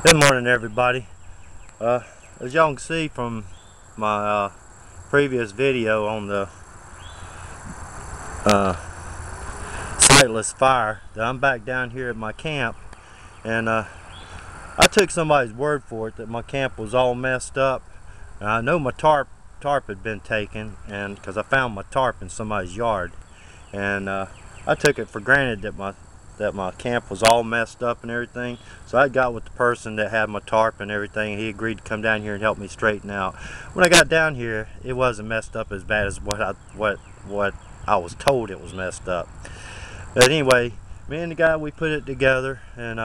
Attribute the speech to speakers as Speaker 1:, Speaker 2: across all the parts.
Speaker 1: Good morning, everybody. As y'all can see from my previous video on the sightless fire, that I'm back down here at my camp, and I took somebody's word for it that my camp was all messed up. And I know my tarp had been taken, and because I found my tarp in somebody's yard, and I took it for granted that my camp was all messed up and everything. So I got with the person that had my tarp and everything. He agreed to come down here and help me straighten out. When I got down here, it wasn't messed up as bad as what I was told it was messed up. But anyway, me and the guy, we put it together and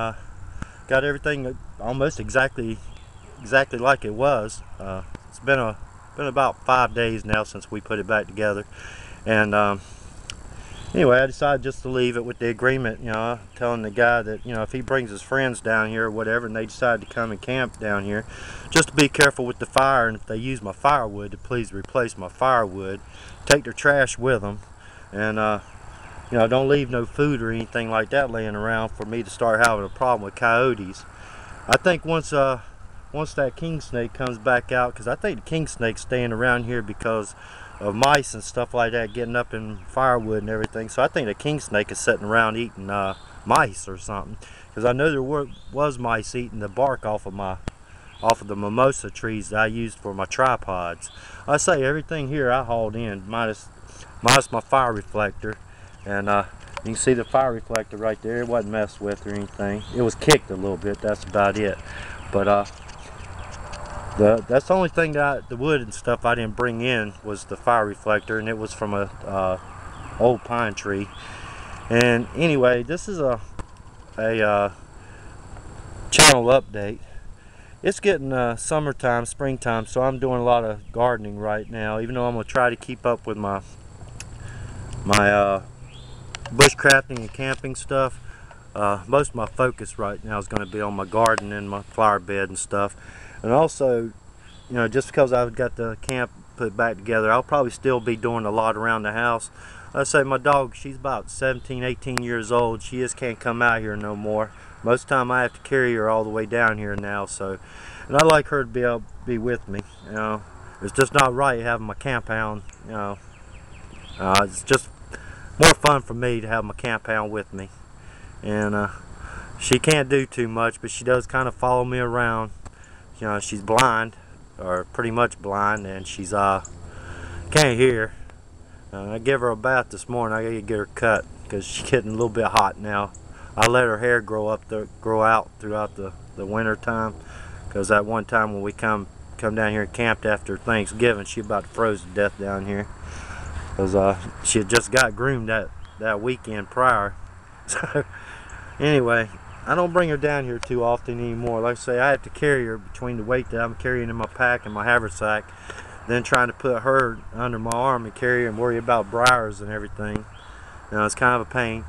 Speaker 1: got everything almost exactly like it was. It's been about 5 days now since we put it back together, and anyway, I decided just to leave it with the agreement, telling the guy that, if he brings his friends down here or whatever, and they decide to come and camp down here, just to be careful with the fire, and if they use my firewood, to please replace my firewood, take their trash with them, and don't leave no food or anything like that laying around for me to start having a problem with coyotes. I think once that king snake comes back out, because I think the king snake's staying around here because of mice and stuff like that getting up in firewood and everything. So I think the king snake is sitting around eating mice or something, because I know there was mice eating the bark off of the mimosa trees that I used for my tripods. I say everything here I hauled in minus my fire reflector, and you can see the fire reflector right there. It wasn't messed with or anything. It was kicked a little bit, that's about it. But that's the only thing that the wood and stuff I didn't bring in was the fire reflector, and it was from a old pine tree. And anyway, this is a channel update. It's getting summertime, springtime, so I'm doing a lot of gardening right now, even though I'm going to try to keep up with my bushcrafting and camping stuff. Most of my focus right now is going to be on my garden and my flower bed and stuff. And also, just because I've got the camp put back together, I'll probably still be doing a lot around the house. I say my dog, she's about 17, 18 years old. She just can't come out here no more. Most of the time I have to carry her all the way down here now. So, and I like her to be able to be with me. It's just not right having my camp hound. It's just more fun for me to have my camp hound with me. And she can't do too much, but she does kind of follow me around. She's blind, or pretty much blind, and she's can't hear. I gave her a bath this morning. I gotta get her cut because she's getting a little bit hot now. I let her hair grow out throughout the winter time, because that one time when we come down here and camped after Thanksgiving, she about froze to death down here, because she had just got groomed that weekend prior. So anyway, I don't bring her down here too often anymore. Like I say, I have to carry her between the weight that I'm carrying in my pack and my haversack, then trying to put her under my arm and carry her and worry about briars and everything. It's kind of a pain.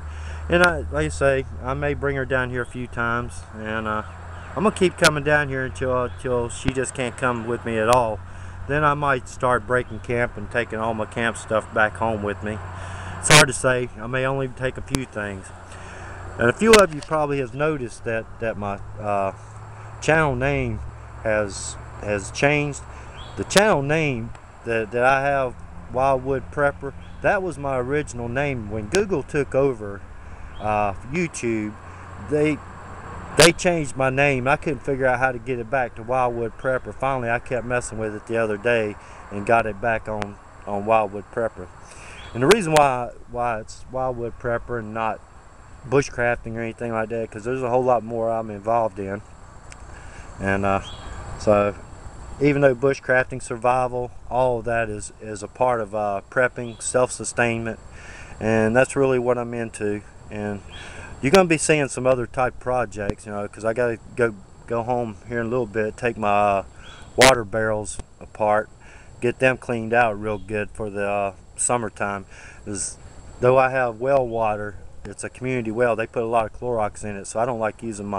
Speaker 1: And like I say, I may bring her down here a few times, and I'm gonna keep coming down here until she just can't come with me at all. Then I might start breaking camp and taking all my camp stuff back home with me. It's hard to say. I may only take a few things. And a few of you probably have noticed that my channel name has changed. The channel name that I have, Wildwood Prepper, that was my original name. When Google took over YouTube, they changed my name. I couldn't figure out how to get it back to Wildwood Prepper. Finally, I kept messing with it the other day and got it back on Wildwood Prepper. And the reason why it's Wildwood Prepper and not bushcrafting or anything like that, because there's a whole lot more I'm involved in. And so even though bushcrafting, survival, all of that is a part of prepping, self-sustainment, and that's really what I'm into. And you're going to be seeing some other type projects, because I got to go home here in a little bit, take my water barrels apart, get them cleaned out real good for the summertime. Though I have well water, it's a community well, they put a lot of Clorox in it, so I don't like using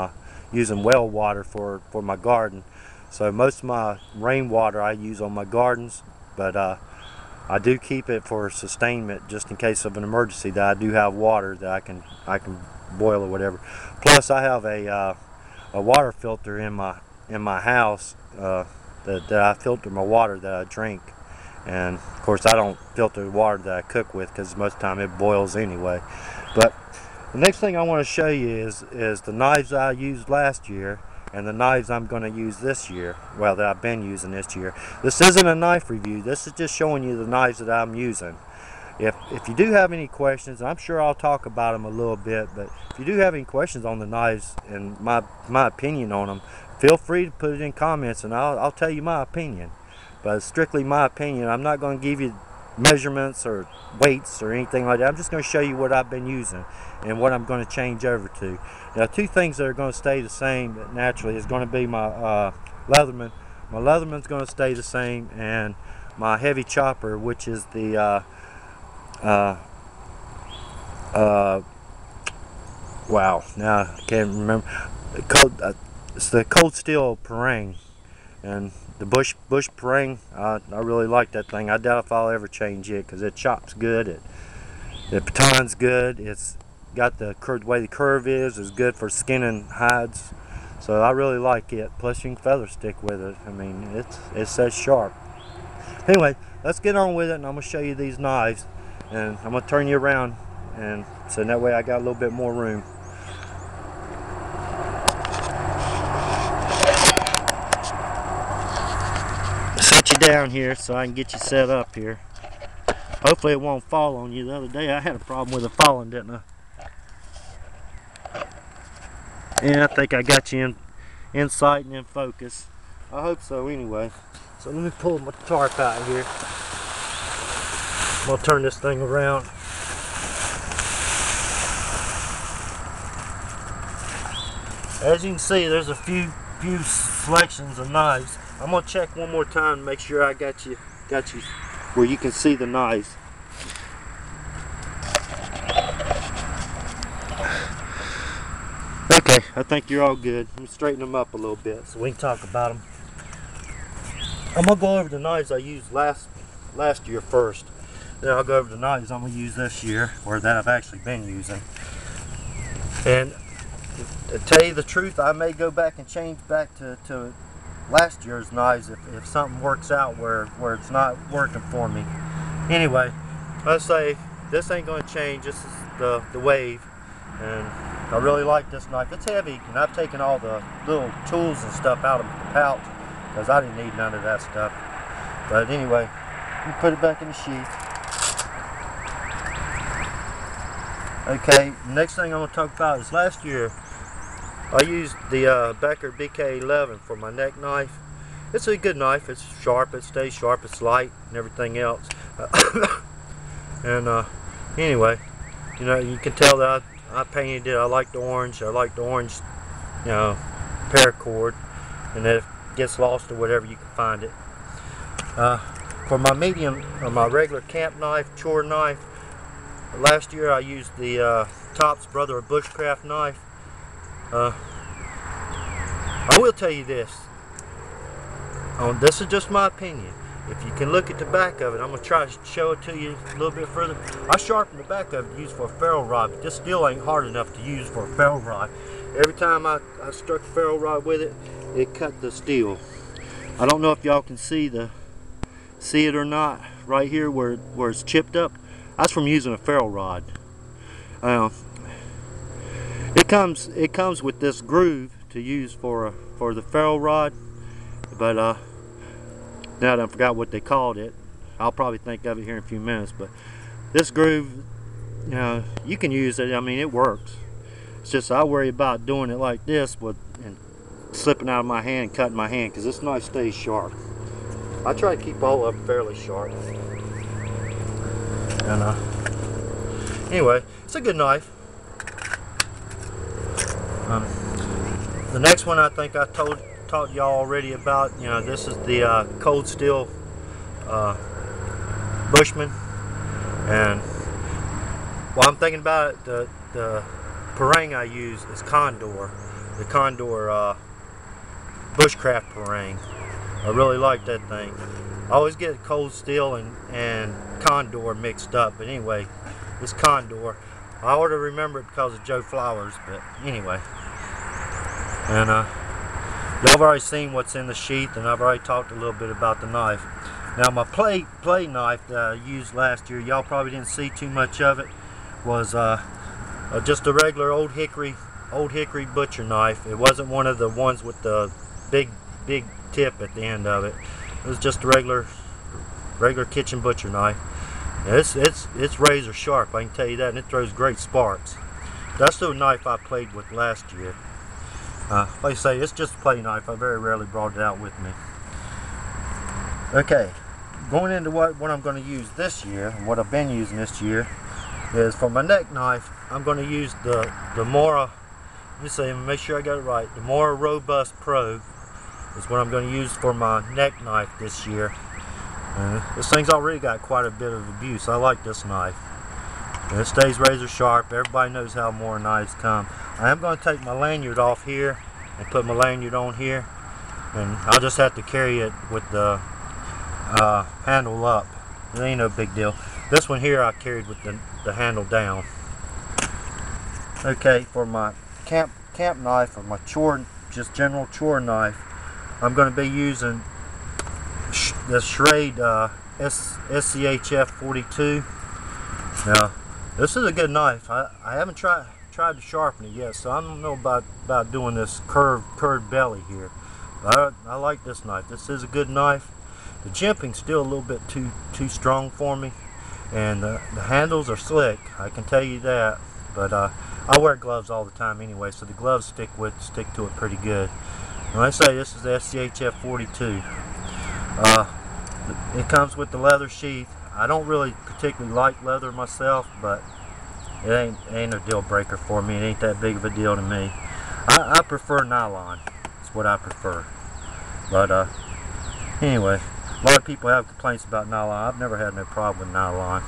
Speaker 1: well water for my garden. So most of my rainwater I use on my gardens, but I do keep it for sustainment, just in case of an emergency, that I do have water that I can boil or whatever. Plus I have a water filter in my house that I filter my water that I drink. And of course I don't filter the water that I cook with, because most of the time it boils anyway. But the next thing I want to show you is the knives I used last year and the knives I'm going to use this year, well, that I've been using this year. This isn't a knife review, this is just showing you the knives that I'm using. If you do have any questions, I'm sure I'll talk about them a little bit, but if you do have any questions on the knives and my opinion on them, feel free to put it in comments and I'll tell you my opinion. But it's strictly my opinion. I'm not going to give you measurements or weights or anything like that. I'm just going to show you what I've been using and what I'm going to change over to. Now, two things that are going to stay the same naturally is going to be my Leatherman. My Leatherman's going to stay the same, and my heavy chopper, which is the wow, now I can't remember. It's the Cold Steel Parang, and the Bush Parang. I really like that thing. I doubt if I'll ever change it, because it chops good. The baton's good. It's got the way the curve is good for skinning hides. So I really like it. Plus you can feather stick with it. I mean, it says sharp. Anyway, let's get on with it, and I'm gonna show you these knives, and I'm gonna turn you around, and so that way I got a little bit more room. Set you down here so I can get you set up here. Hopefully it won't fall on you. The other day I had a problem with it falling, didn't I? And I think I got you in sight and in focus. I hope so anyway. So let me pull my tarp out here. I'm gonna turn this thing around. As you can see, there's a few selections of knives. I'm gonna check one more time to make sure I got you where you can see the knives. Okay, I think you're all good. Let me straighten them up a little bit so we can talk about them. I'm gonna go over the knives I used last year first. Then I'll go over the knives I'm gonna use this year, or that I've actually been using. And to tell you the truth, I may go back and change back to last year's knives if something works out where it's not working for me. Anyway, let's say this ain't gonna change. This is the Wave, and I really like this knife. It's heavy, and I've taken all the little tools and stuff out of the pouch because I didn't need none of that stuff. But anyway, you put it back in the sheath. Okay, next thing I'm going to talk about is last year I used the Becker BK11 for my neck knife. It's a good knife. It's sharp. It stays sharp. It's light and everything else. And anyway, you know, you can tell that I painted it. I like the orange. I like the orange, you know, paracord. And if it gets lost or whatever, you can find it. For my medium, or my regular camp knife, chore knife, last year I used the Tops Brother of Bushcraft knife. I will tell you this. This is just my opinion. If you can look at the back of it, I'm going to try to show it to you a little bit further. I sharpened the back of it to use for a ferrule rod, but this still ain't hard enough to use for a ferrule rod. Every time I struck a ferrule rod with it, it cut the steel. I don't know if y'all can see it or not, right here where it's chipped up. That's from using a ferrule rod. It comes with this groove to use for the ferrule rod, but now that I forgot what they called it, I'll probably think of it here in a few minutes. But this groove, you know, you can use it. I mean, it works. It's just I worry about doing it like this and slipping out of my hand and cutting my hand, because this knife stays sharp. I try to keep all of them fairly sharp. And anyway, it's a good knife. The next one I think I taught y'all already about. You know, this is the Cold Steel Bushman, and while I'm thinking about it, the Parang I use is Condor, the Condor Bushcraft Parang. I really like that thing. I always get Cold Steel and Condor mixed up, but anyway, it's Condor. I ought to remember it because of Joe Flowers, but anyway. And y'all have already seen what's in the sheath, and I've already talked a little bit about the knife. Now my play knife that I used last year, y'all probably didn't see too much of it, was just a regular old hickory butcher knife. It wasn't one of the ones with the big tip at the end of it. It was just a regular kitchen butcher knife. Now it's razor sharp, I can tell you that, and it throws great sparks. That's the knife I played with last year. Like I say, it's just a play knife. I very rarely brought it out with me. Okay, going into what I'm going to use this year, and what I've been using this year, is for my neck knife, I'm going to use the Mora, let me see, make sure I got it right, the Mora Robust Pro is what I'm going to use for my neck knife this year. This thing's already got quite a bit of abuse. I like this knife. And it stays razor sharp. Everybody knows how Mora knives come. I am going to take my lanyard off here and put my lanyard on here, and I'll just have to carry it with the handle up. It ain't no big deal. This one here I carried with the handle down. Okay, for my camp knife, or my just general chore knife, I'm going to be using the Schrade SCHF 42. Now, this is a good knife. I haven't tried to sharpen it yet, so I don't know about doing this curved belly here. But I like this knife. This is a good knife. The jimping's still a little bit too strong for me, and the handles are slick, I can tell you that. But I wear gloves all the time anyway, so the gloves stick to it pretty good. When I say this is the SCHF 42, it comes with the leather sheath. I don't really particularly like leather myself, but it ain't a deal breaker for me. It ain't that big of a deal to me. I prefer nylon. It's what I prefer. But anyway, a lot of people have complaints about nylon. I've never had no problem with nylon.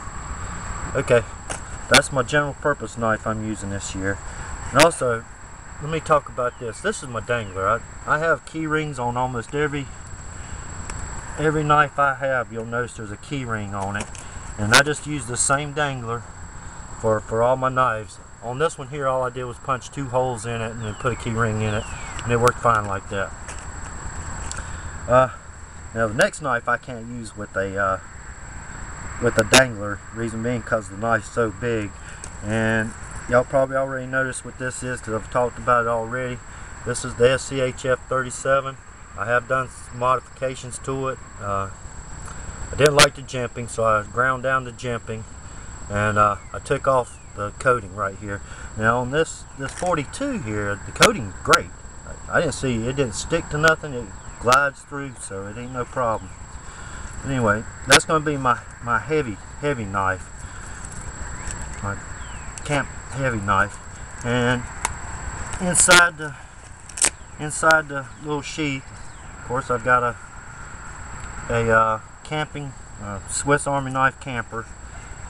Speaker 1: Okay, that's my general purpose knife I'm using this year. And also, let me talk about this. This is my dangler. I have key rings on almost every knife I have. You'll notice there's a key ring on it, and I just use the same dangler for all my knives. On this one here, all I did was punch 2 holes in it and then put a key ring in it, and it worked fine like that. Now the next knife I can't use with a dangler, reason being because the knife's so big, and y'all probably already noticed what this is because I've talked about it already. This is the SCHF 37. I have done some modifications to it. I didn't like the jimping, so I ground down the jimping, and I took off the coating right here. Now on this 42 here, the coating's great. I didn't see it didn't stick to nothing. It glides through, so it ain't no problem. Anyway, that's going to be my heavy knife, my camp heavy knife, and inside the little sheath, of course, I've got a camping Swiss Army knife camper,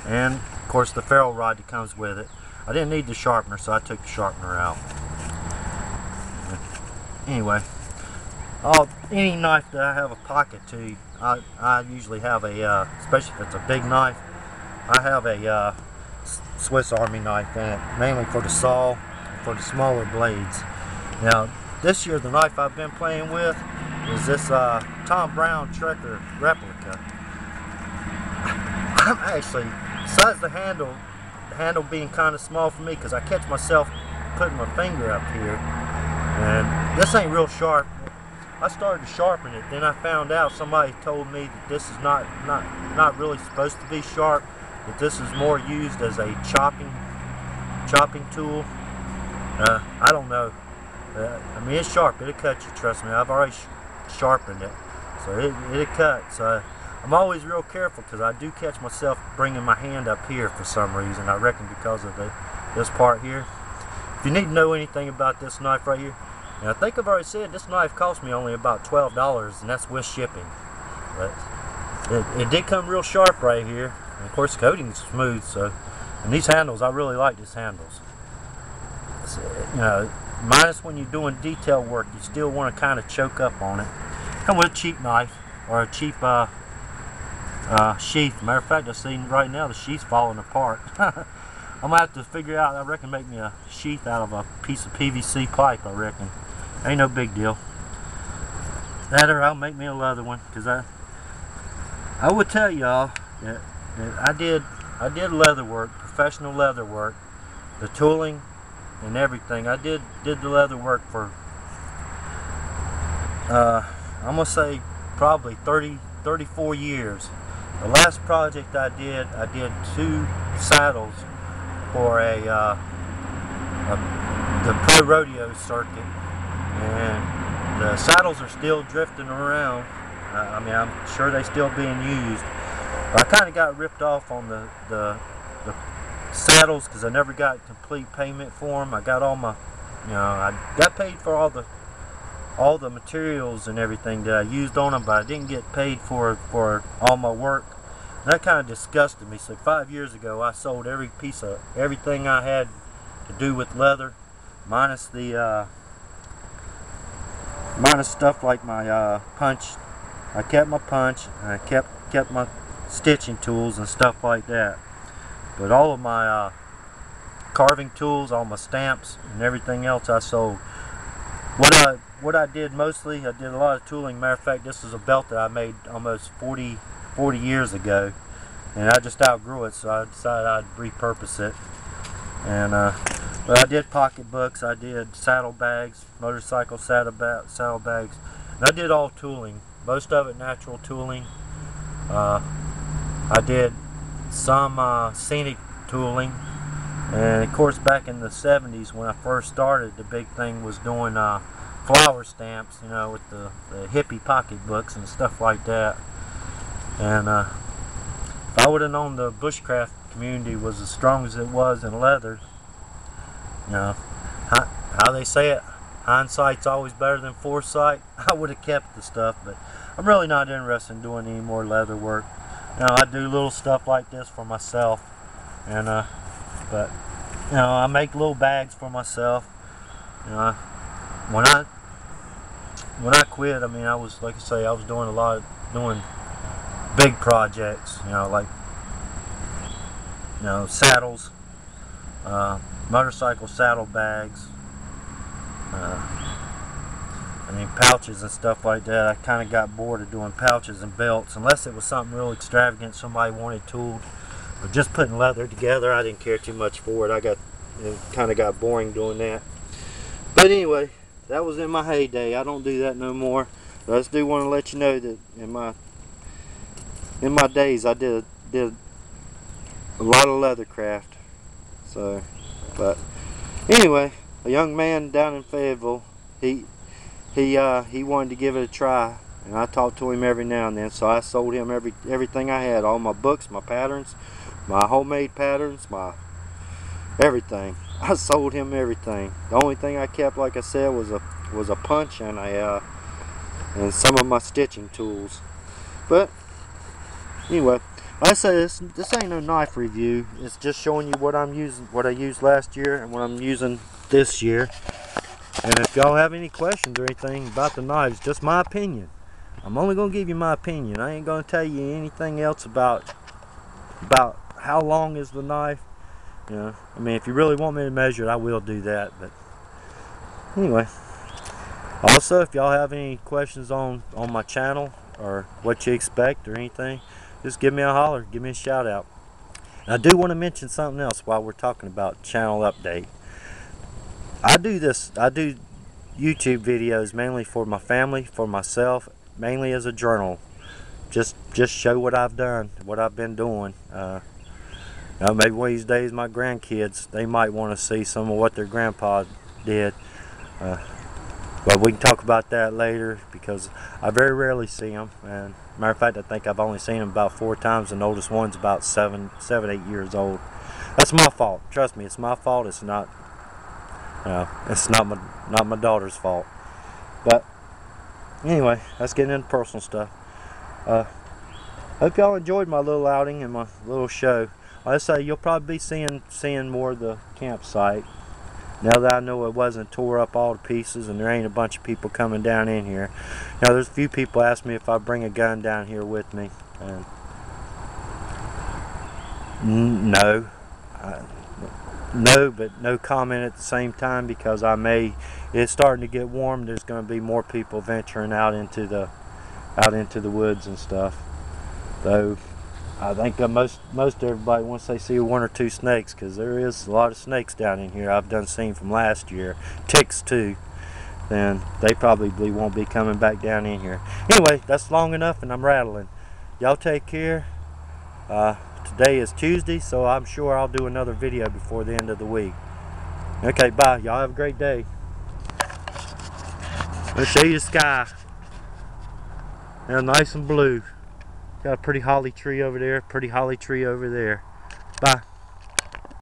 Speaker 1: and of course the ferrule rod that comes with it. I didn't need the sharpener, so I took the sharpener out. Anyway, any knife that I have a pocket to, I usually have especially if it's a big knife, I have a Swiss Army knife in it, mainly for the saw and for the smaller blades. Now, this year the knife I've been playing with is this Tom Brown Trekker replica. I'm actually, besides the handle being kind of small for me, because I catch myself putting my finger up here, and this ain't real sharp. I started to sharpen it, then I found out, somebody told me that this is not really supposed to be sharp, that this is more used as a chopping tool. I don't know. I mean, it's sharp. It'll cut you, trust me. I've already sharpened it, so it'll cut. So I'm always real careful, because I do catch myself bringing my hand up here for some reason. I reckon because of this part here. If you need to know anything about this knife right here, and I think I've already said this knife cost me only about $12, and that's with shipping. But it did come real sharp right here. And of course, the coating's smooth. So, and these handles, I really like these handles. So, you know, minus when you're doing detail work, you still want to kind of choke up on it. Come with a cheap knife or a cheap sheath. Matter of fact, I see right now the sheath's falling apart. I'm gonna have to figure out. I reckon make me a sheath out of a piece of PVC pipe. I reckon. Ain't no big deal. That or I'll make me a leather one, because I would tell y'all that I did leather work, professional leather work, the tooling and everything. I did the leather work for I'm gonna say probably 34 years. The last project I did 2 saddles for the pro rodeo circuit, and the saddles are still drifting around. I mean, I'm sure they're still being used. But I kind of got ripped off on the saddles because I never got complete payment for them. I got all my, I got paid for all the materials and everything that I used on them, but I didn't get paid for all my work. And that kind of disgusted me. So 5 years ago, I sold every piece of everything I had to do with leather, minus the minus stuff like my punch. I kept my punch, and I kept my stitching tools and stuff like that. But all of my carving tools, all my stamps, and everything else I sold. What I did mostly, I did a lot of tooling. Matter of fact, this is a belt that I made almost 40 years ago, and I just outgrew it, so I decided I'd repurpose it. And but I did pocketbooks, I did saddlebags, motorcycle saddlebags, and I did all tooling. Most of it natural tooling. I did some scenic tooling, and of course back in the 70s when I first started, the big thing was doing flower stamps, with the hippie pocketbooks and stuff like that. And if I would have known the bushcraft community was as strong as it was in leather, how they say it, hindsight's always better than foresight, I would have kept the stuff. But I'm really not interested in doing any more leather work. I do little stuff like this for myself, and but I make little bags for myself. When I quit, I mean, I was, like I say, I was doing big projects, like saddles, motorcycle saddlebags, I mean, pouches and stuff like that. I kind of got bored of doing pouches and belts, unless it was something real extravagant somebody wanted tooled. But just putting leather together, I didn't care too much for it. It kind of got boring doing that. But anyway, that was in my heyday. I don't do that no more. But I just do want to let you know that in my days, I did a lot of leather craft. So, but anyway, a young man down in Fayetteville, he wanted to give it a try, and I talked to him every now and then. So I sold him everything I had, all my books, my patterns, my homemade patterns, my everything. I sold him everything. The only thing I kept, like I said, was a punch and some of my stitching tools. But anyway, like I say, this ain't no knife review. It's just showing you what I'm using, what I used last year, and what I'm using this year. And if y'all have any questions or anything about the knives, just my opinion. I'm only going to give you my opinion. I ain't going to tell you anything else about how long is the knife. I mean, if you really want me to measure it, I will do that. But anyway, also, if y'all have any questions on my channel or what you expect or anything, just give me a holler, give me a shout out. And I do want to mention something else while we're talking about channel update. I do YouTube videos mainly for my family, for myself, mainly as a journal. Just show what I've done, what I've been doing. Maybe one of these days my grandkids, they might want to see some of what their grandpa did. But we can talk about that later, because I very rarely see them. And matter of fact, I think I've only seen them about 4 times, and the oldest one's about 7, 8 years old. That's my fault. Trust me, it's my fault. It's not my daughter's fault. But anyway, let's get into personal stuff. Hope y'all enjoyed my little outing and my little show. Like I say, you'll probably be seeing more of the campsite now that I know it wasn't tore up all to pieces, and there ain't a bunch of people coming down in here. There's a few people ask me if I bring a gun down here with me, and no. no, but no comment at the same time, because it's starting to get warm. There's going to be more people venturing out into the woods and stuff. So I think most everybody, once they see one or two snakes, because there is a lot of snakes down in here I've done seen from last year, ticks too, then they probably won't be coming back down in here. Anyway, that's long enough and I'm rattling. Y'all take care. Today is Tuesday, so I'm sure I'll do another video before the end of the week. Okay, bye. Y'all have a great day. Let's show you the sky. They're nice and blue. Got a pretty holly tree over there, pretty holly tree over there. Bye.